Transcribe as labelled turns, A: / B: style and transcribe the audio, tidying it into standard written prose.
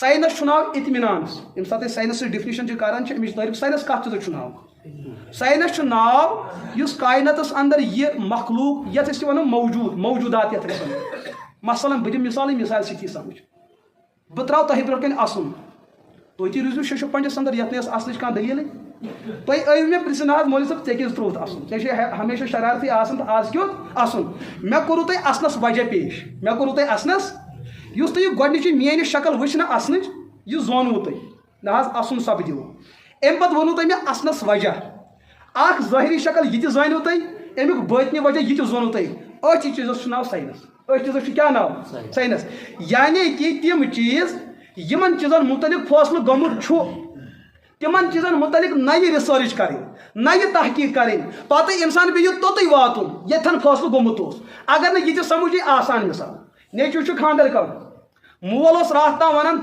A: science ناو اطمینان M سات science definition کران تعریف سائنس کت چیز ناو سائنس ناو اس کائناتس اندر یہ مخلوق یت ونو موجودات یت مثلاً بہ دم مثال سی سمجھ بہ ترٛاو تۄہہِ برونٛٹھ کَنہِ اَسُن تُہۍ تہِ روٗزِو شیٚشو پنٛجس اندر یتھ نہٕ ٲس اَصلٕچ کانٛہہ دٔلیٖلٕے تُہۍ ٲیِو مےٚ پرٛژھِنۍ حظ مولوی صٲب ژےٚ کیٛازِ ترٛووُتھ اَسُن ژےٚ چھے ہمیشہ شرارتی آسان تہٕ آز کیُتھ اَسُن مےٚ کوٚروٕ تۄہہِ اَسنَس وجہ پیش مےٚ کوٚروٕ تۄہہِ اَسنَس یُس تۄہہِ یہِ گۄڈنِچی میٛٲنۍ شکل وٕچھ نہ اَسنٕچ یہِ زونوٕ تۄہہِ نہ حظ اَسُن سپدیو اَمہِ پتہٕ ووٚنوٕ تۄہہِ مےٚ اَسنَس وجہ اکھ ظٲہری شکل یہِ تہِ زٲنِو تُہۍ اَمیُک بٲطنہِ وجہ یہِ تہِ زونوٕ تۄہہِ أتھۍ چیٖزس چھُ ناو ساینس أتھۍ چیٖزس چھُ کیٛاہ ناو ساینس یعنی کہِ تِم چیٖز یِمن چیٖزن متعلق فٲصلہٕ گوٚمُت چھُ تِمن چیٖزن متعلق نَیہِ رِسٲرٕچ کَرٕنۍ نَیہِ تحقیٖق کَرٕنۍ پتہٕ اِنسان بیٚیہِ توٚتُے واتُن ییٚتھن فٲصلہٕ گوٚمُت اوس اگر نہٕ یہِ تہِ سمجھ یی آسان مِثال نیٚچوِس چھُ خانٛدر کرُن مول اوس راتھ تام ونان